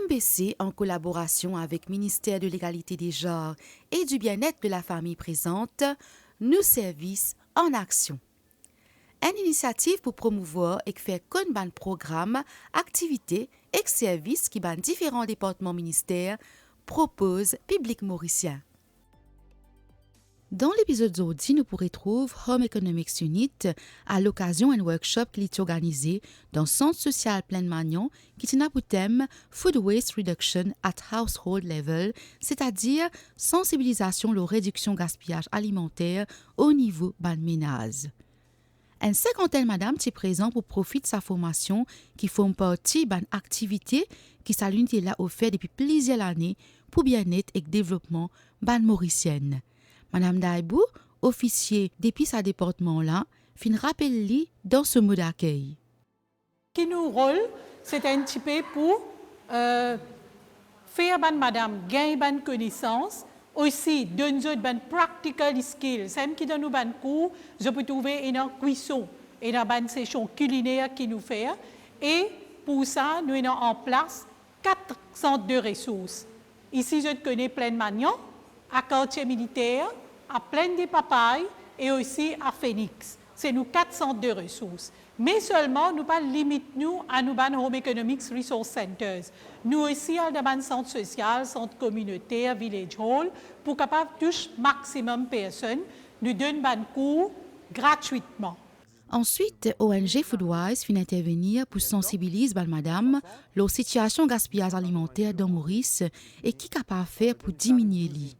MBC, en collaboration avec Ministère de l'Égalité des genres et du bien-être de la famille, présente Nos services en action. Une initiative pour promouvoir et faire connaître un programme, activités et services qui différents départements ministères proposent public mauricien. Dans l'épisode d'aujourd'hui, nous pourrons trouver Home Economics Unit à l'occasion d'un workshop qui est organisé dans le Centre social Plein Magnon qui tient pour thème Food Waste Reduction at Household Level, c'est-à-dire sensibilisation à la réduction gaspillage alimentaire au niveau ban ménage. Une cinquantaine madame est présente pour profiter de sa formation qui font partie d'une activité qui sa l'unité là offert depuis plusieurs années pour bien-être et développement ban mauricienne. Madame Daibou, officier depuis sa département-là, fin rappelle-li dans ce mot d'accueil. Qui nous rôle, c'est un petit peu pour faire madame gagner bonne connaissance, aussi donner bonne practical skills. C'est qui donne nous bonne cours, je peux trouver une cuisson et une bonne session culinaire qui nous fait. Et pour ça, nous avons en place 4 centres de ressources. Ici, je connais Plein Magnon, à quartier militaire, à Plaine des Papayes et aussi à Phoenix. C'est nos 4 centres de ressources. Mais seulement, nous ne limitons pas à nos Home Economics Resource Centers. Nous aussi, à nos centres sociaux, centres communautaires, village hall, pour capable toucher maximum de personnes, nous donnons des cours gratuitement. Ensuite, ONG Foodwise vient intervenir pour sensibiliser madame la situation de gaspillage alimentaire dans Maurice et qui est capable de faire pour diminuer l'y.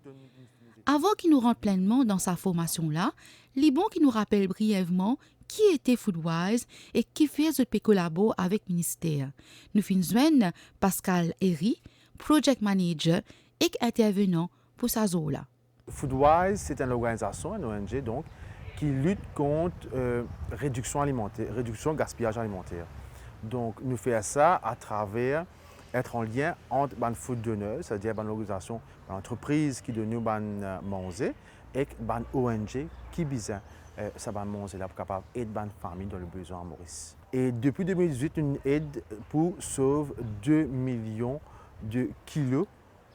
Avant qu'il nous rentre pleinement dans sa formation-là, il est bon qu'il nous rappelle brièvement qui était Foodwise et qui fait ce collaborer avec le ministère. Nous finissons Pascal Herry, Project Manager et intervenant pour sa zone-là. Foodwise, c'est une organisation, une ONG donc, qui lutte contre réduction alimentaire, réduction gaspillage alimentaire. Donc, nous faisons ça à travers être en lien entre les food donors, c'est-à-dire l'organisation, l'entreprise qui donne nous manger, et les ONG qui besoin ça va manger là pour capable aider les familles dans le besoin à Maurice. Et depuis 2018, une aide pour sauver 2 millions de kilos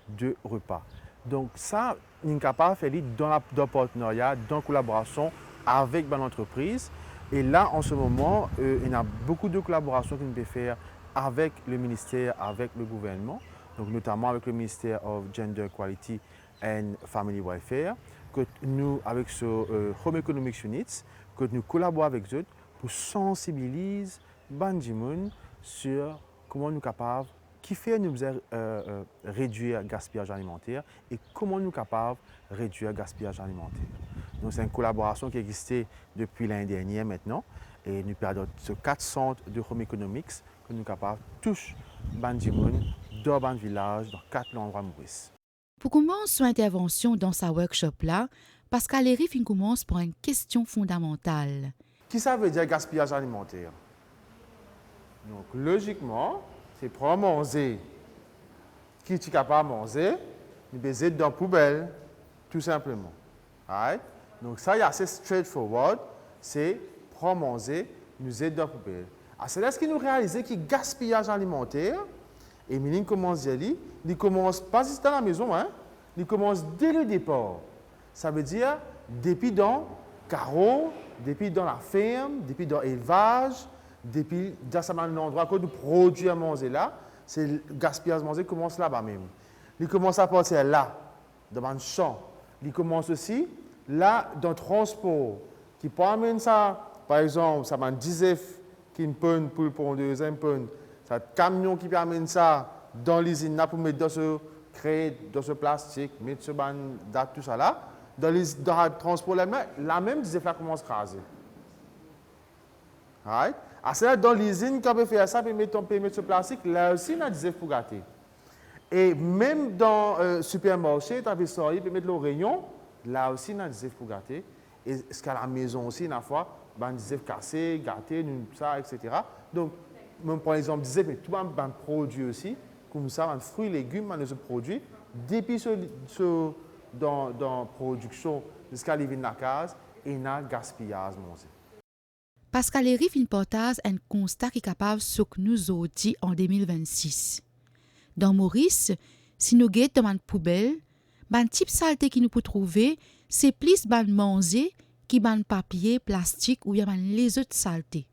de repas. Donc ça, nous sommes capables de faire dans le partenariat, dans la collaboration avec l'entreprise. Et là, en ce moment, il y a beaucoup de collaborations que nous pouvons faire avec le ministère, avec le gouvernement, donc notamment avec le ministère of Gender Equality and Family Welfare, que nous, avec ce Home Economics Unit, que nous collaborons avec eux pour sensibiliser Bandimoun sur comment nous sommes capables, qui fait nous réduire le gaspillage alimentaire et comment nous sommes capables de réduire le gaspillage alimentaire. Donc c'est une collaboration qui existait depuis l'année dernière maintenant et nous perdons ce 4 centres de Home Economics que nous sommes capables de toucher Bandimoun dans un village, dans 4 endroits de Maurice. Pour commencer son intervention dans sa workshop-là, Pascal Herry commence par une question fondamentale. Qui ça veut dire gaspillage alimentaire? Donc logiquement, c'est prendre manger. Qui est capable de manger, nous besoin dans la poubelle, tout simplement. Right? Donc ça, c'est assez straightforward, c'est prendre manger, nous aider dans la poubelle. C'est là ce que nous réalisons que gaspillage alimentaire, et Méline commence à dire, il commence pas juste dans la maison, hein? Il commence dès le départ. Ça veut dire depuis dans le carreau, depuis dans la ferme, depuis dans l'élevage, depuis dans un endroit où nous produisons à manger là, c'est le gaspillage de manger commence là-bas même. Il commence à partir là, dans un champ. Il commence aussi là dans le transport, qui peut amener ça, par exemple, ça m'a 10 qui une pour une deuxième panne. C'est un camion qui peut amener ça dans l'usine pour mettre dans ce créer dans ce plastique, mettre ce date, tout ça là. Dans le transport, la même 10 là commence à craser. Right? C'est là dans l'usine qu'on peut faire ça, peut mettre ce plastique, là aussi, on a 10 pour gâter. Et même dans le supermarché, tu peux sortir, tu peux mettre le rayon, là aussi, on a 10 pour gâter. Et ce qu'à la maison aussi, une fois, on a 10 cassés, gâtés, ça, etc. Donc, même par exemple, disais, mais tout le monde produit aussi, comme ça, un fruits et légumes, on se produit, depuis dans la production jusqu'à l'arrivée de la case, et il y a gaspillage. Pascal Herry partage un constat qui est capable de ce que nous avons dit en 2026. Dans Maurice, si nous guettons dans une poubelle, ban type saleté qui nous peut trouver, c'est plus ban manger qui ban papier, plastique ou bien les autres saletés.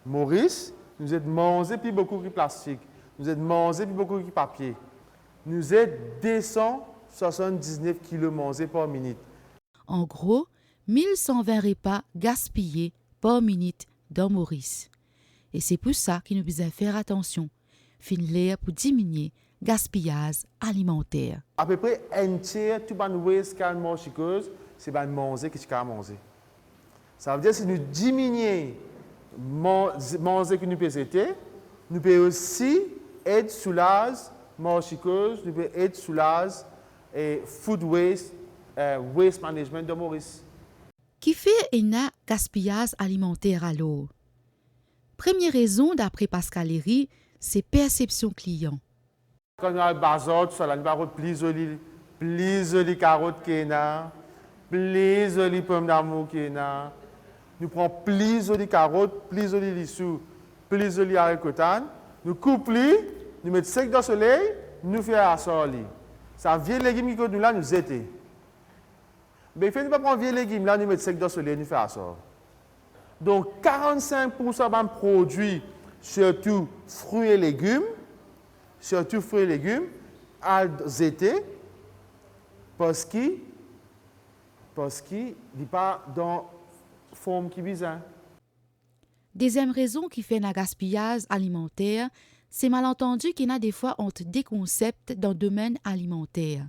Maurice, nous êtes mangé puis beaucoup de plastique. Nous êtes mangé puis beaucoup de papier. Nous êtes 279 kilos mangés par minute. En gros, 1120 repas gaspillés par minute dans Maurice. Et c'est pour ça qu'il nous besoin faire attention, finir pour diminuer le gaspillage alimentaire. À peu près un tiers tout le waste qu'on mange, c'est le manger que tu as mangé. Ça veut dire que si nous diminuons le manger que nous pouvons, nous pouvons aussi aider soulager manger, nous pouvons aider soulager et food waste, waste management de Maurice. Qui fait un gaspillage alimentaire alors? Première raison, d'après Pascal Léry, c'est perception client. Quand on a le bazar, tout ça, on va plus jolies carottes qu'il y a, plus jolies pommes d'amour qu'il y a. Nous prenons plus jolies carottes, plus jolies lissous, plus jolies haricots, nous coupons, nous mettons sec dans le soleil, nous faisons à sortir. Ça vient légumes qui nous là, nous éteignent. Mais il faut pas prendre vieux légumes là, nous mettons sec dans le soleil, nous faisons à sortir. Donc 45% des produits, surtout fruits et légumes, à zéter parce qu'il n'est pas dans la forme qui vise. Deuxième raison qui fait un gaspillage alimentaire, c'est malentendu qu'il y a des fois entre des concepts dans le domaine alimentaire.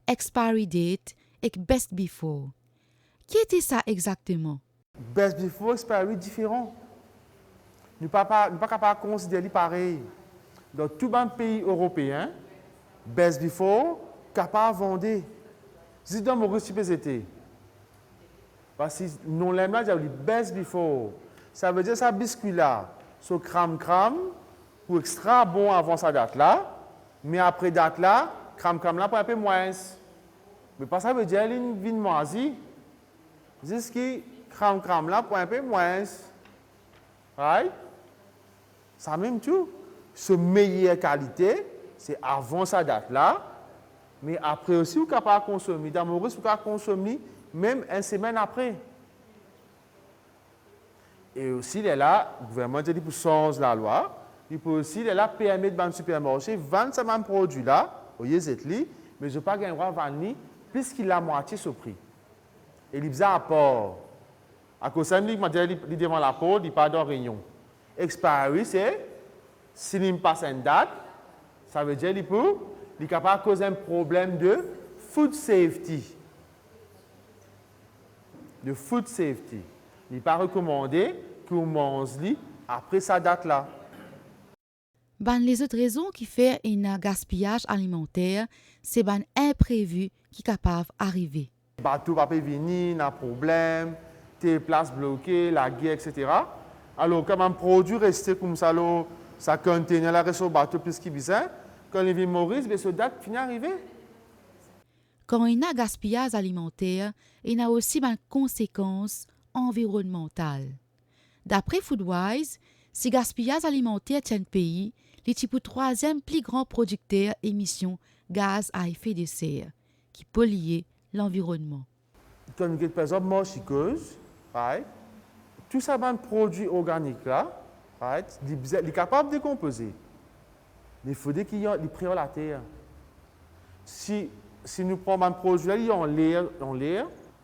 Expiry date et best before. Qui était ça exactement? Best before, expiry différent. Nous ne sommes pas capables de considérer pareil. Dans tous les pays européens, best before, capable de vendre. Si dans Maurice, tu peux être. Parce que nous l'aimons là, dit best before. Ça veut dire ça biscuit là, ce crame pour extra bon avant sa date là, mais après date là, crame là pour un peu moins. Mais pas ça veut dire une vie moisie. C'est que crame là pour un peu moins. Right? Ça même tout. Ce meilleure qualité, c'est avant sa date là, mais après aussi, vous êtes capable de consommer. Dans Maurice, vous pouvez consommer même une semaine après. Et aussi, il est là, le gouvernement dit pour changer la loi, il peut aussi il est là permettre dans le supermarché vendre ce même produit là, au lieu de mais je n'ai pas gagné le droit de vendre puisqu'il a moitié ce prix. Et il a un apport. À cause de ça, il devant la porte, il pas de réunion. Expiry, c'est s'il ne passe une date, ça veut dire qu'il est capable de causer un problème de food safety. Il n'est pas recommandé qu'on mange après sa date-là. Les autres raisons qui font un gaspillage alimentaire, c'est un imprévu qui est capable d'arriver. Le bateau va venir, un problème, tes places bloquées, la guerre, etc. Alors, quand un produit resté comme ça, ça contient la reste au bateau plus qu'il vient, quand il vient Maurice, ce date finit d'arriver. Quand il y a un gaspillage alimentaire, il y a aussi des conséquences environnementales. D'après Foodwise, si le gaspillage alimentaire tient le pays, il est le troisième plus grand producteur d'émissions gaz à effet de serre, qui pollue l'environnement. Quand on par exemple mochiqueuse, right? Tout ça, un produit organique là, right? Il est capable de décomposer. Mais il faut qu'il y ait des la terre. Si nous prenons un produit là, il y a en l'air,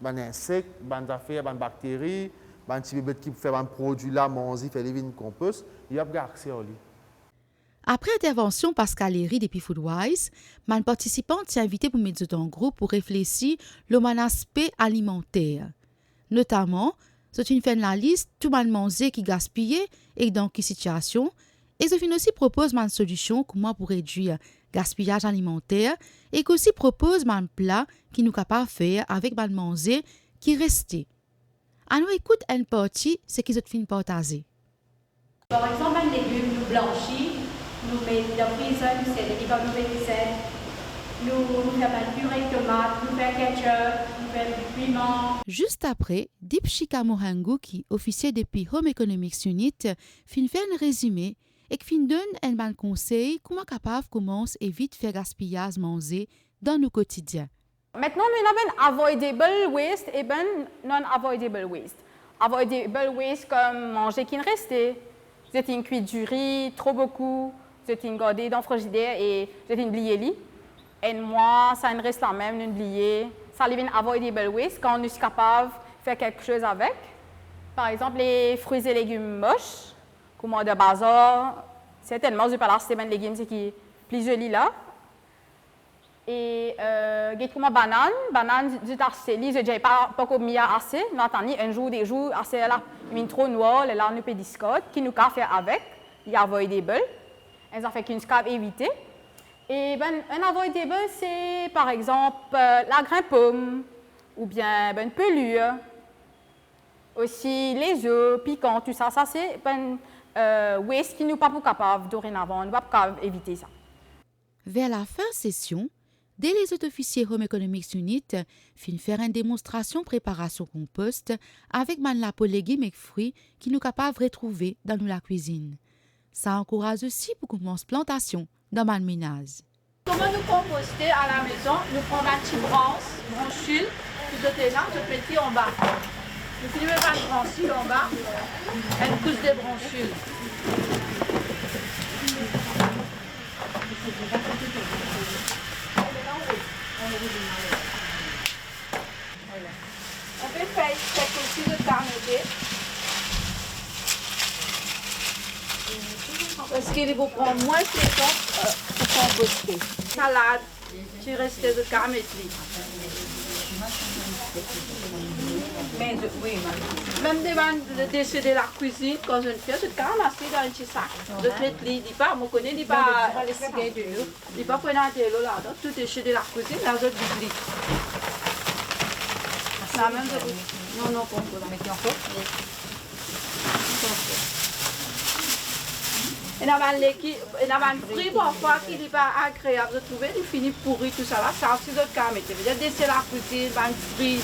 des insectes, des affaires, des bactéries, des petits bébés qui font un produit là, manger, faire les vignes compost, il y a accès à lui. Après intervention Pascal Léry depuis Foodwise, mes participants sont invités pour mettre en groupe pour réfléchir sur l'aspect alimentaire. Notamment, c'est une fait la liste tout le manger qui gaspillé et dans quelle situation. Et ce fin aussi propose une solution comment pour réduire le gaspillage alimentaire et aussi propose un plat qui nous capable de faire avec le manger qui restait. Alors écoute une partie ce qu'ils ont fin partager. Par exemple, un légume nous blanchit, nous mettons dans le freezer, nous sélectionnons nos recettes, nous faisons un purée de tomates, nous faisons ketchup, nous faisons du piment. Juste après, Dipshika Mohangu, qui officier depuis Home Economics Unit, fin fait un résumé et qui donne un bon conseil comment capable commence et vite faire gaspillage manger dans nos quotidiens. Maintenant, nous avons avoidable waste et non-avoidable waste. Avoidable waste comme manger qui ne restait, vous êtes une cuite du riz, trop beaucoup, vous êtes une gardée dans le frigidaire et vous êtes une bliée. Et moi, ça ne reste la même, une bliée. Ça devient avoidable waste quand on est capable de faire quelque chose avec. Par exemple, les fruits et légumes moches, comme de bazar, certainement, je ne vais pas la semaine légumes, c'est qui est plus joli là. Et comme banane, je n'ai déjà pas mis assez, mais un jour, des jours, assez là, une trop noire, là, on peut discuter, qui nous fait avec, il y a avoidable, et ça fait qu'une scape éviter. Et un avoidable, c'est par exemple la grain pomme, ou bien une pelure, aussi les œufs, piquants, tout ça, ça c'est waste qui nous pas capable dorénavant, on ne va pas éviter ça. Vers la fin de session, dès les autres officiers Home Economics Unit fin faire une démonstration préparation compost avec la peau légumes et fruits qui nous capables de retrouver dans la cuisine. Ça encourage aussi pour commencer plantation dans le ménage. Comment nous composter à la maison? Nous prenons un petit branchule, nous êtes là, nous mettons en bas. Nous finissons par une branchule en bas, une couche de branchule. On peut faire cette couche de carnet. Parce qu'il vous prend moins de temps pour composter. Salade, qui reste de carnet. Même des déchets de la cuisine, quand je le fais, je le ramasse dans un petit sac. Je fais le lit, je connais pas les cigarettes de l'eau, je ne pas prendre un télo là, tout déchet de la cuisine, là je le lis. Ça même de non, on peut la mettre encore. Il y a un fruit parfois qui n'est pas agréable de trouver, il finit pourri, tout ça là, ça aussi d'autres cas, mais il y a des déchets la cuisine, un fruit.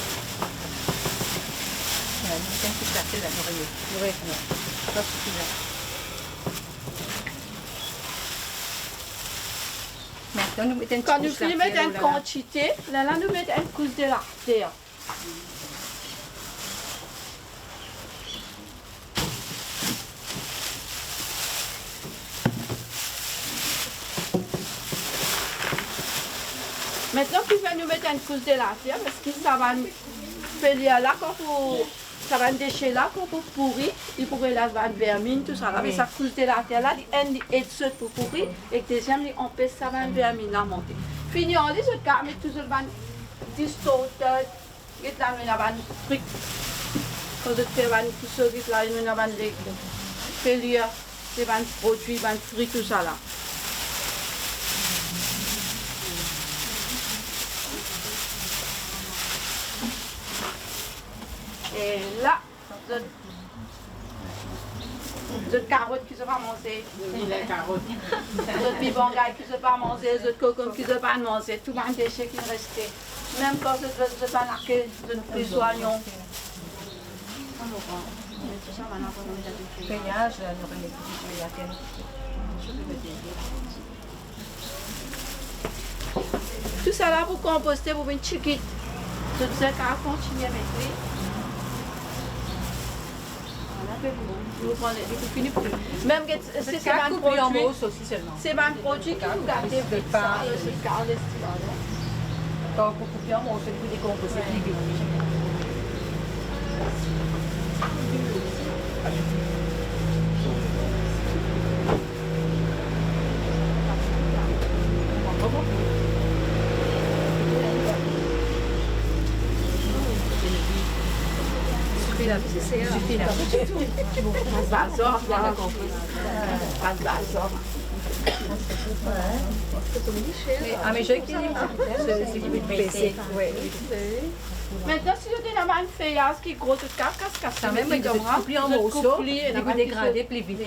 Quand nous mettons une quantité, là nous mettons une couche de la terre. Maintenant, tu vas nous mettre une couche de la terre parce que ça va faire là, quand ça va déchirer là, quand vous pourrir, il pourrait là, va vermine, tout ça là. Mais ça couche de la terre là, il est pour pourrir et deuxième, il empêche ça va vermine à monter. Fini, on dit, je vais mettre tout ça, distorter, et là, on a un truc. Quand je fais tout ça, là, on a un feuille, c'est un produit, un fruit, tout ça là. Et là, d'autres carottes qui ne sont pas mangées. D'autres bibangailles qui ne sont pas mangées, d'autres cocombes qui ne sont pas mangées. Tout le déchet qui restait. Même quand je ne suis pas marqué, je ne plus soignons. Tout ça là pour composter pour une chiquite. Je ne sais pas continuer à mettre. Même si c'est un produit, c'est un produit qui nous garde des pas. Quand vous coupez en morceaux, vous décomposez les légumes. Suffit là. Pas de bazar, pas de bazar. Mais je c'est qui veut baisser. Maintenant, si je donne une feuillasse qui est grosse, casse, Ça même, mais vous coupez en morceaux, et vous dégradez plus vite.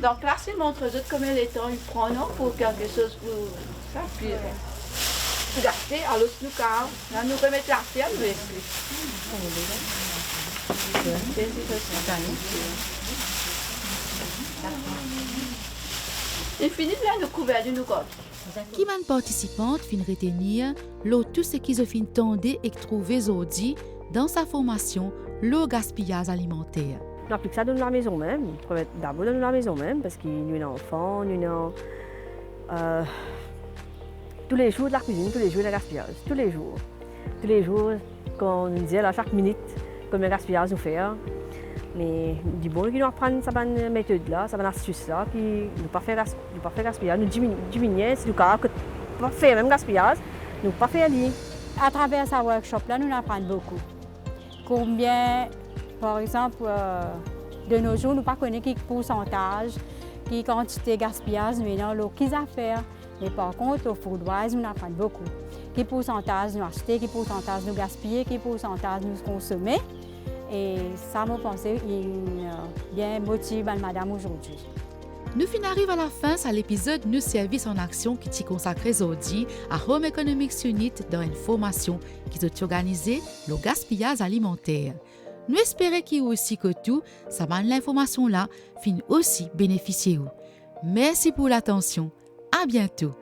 Donc là, c'est montre comme elle est en prenant pour quelque chose pour ça. Puis, regardez, alors nous car, là nous remettons la terre, nous expliquons. Il finit plein de couverts de nous comme. Qui man participante fin retenir l'eau tout ce qu'ils ont fin tendé et trouvé aujourd'hui dans sa formation l'eau gaspillage alimentaire. On applique ça dans la maison même. D'abord dans la maison même parce qu'il y a un enfant, il y a tous les jours de la cuisine, tous les jours de gaspillage, tous les jours. Tous les jours, quand on dit à chaque minute combien de gaspillage nous fait. Mais du bon, qui nous apprendre cette méthode-là, cette astuce-là, qui ne pas faire gaspillage, nous diminuer, si nous ne pas faire même gaspillage, nous ne pas faire lire. À travers ce workshop-là, nous apprenons beaucoup. Combien, par exemple, de nos jours, nous ne connaissons pas quel pourcentage, quelle quantité de gaspillage, mais dans l'eau, quelles affaires. Mais par contre, au Foodwise, nous apprenons beaucoup. Quel pourcentage nous acheter, quel pourcentage nous gaspiller, quel pourcentage nous consommer. Et ça, je pense, il bien motive madame aujourd'hui. Nous arrivons à la fin de l'épisode Nous services en action qui est consacré aujourd'hui à Home Economics Unit dans une formation qui est organisée le gaspillage alimentaire. Nous espérons qu'il aussi que tout, ça va l'information là, fin aussi bénéficier. Merci pour l'attention. À bientôt.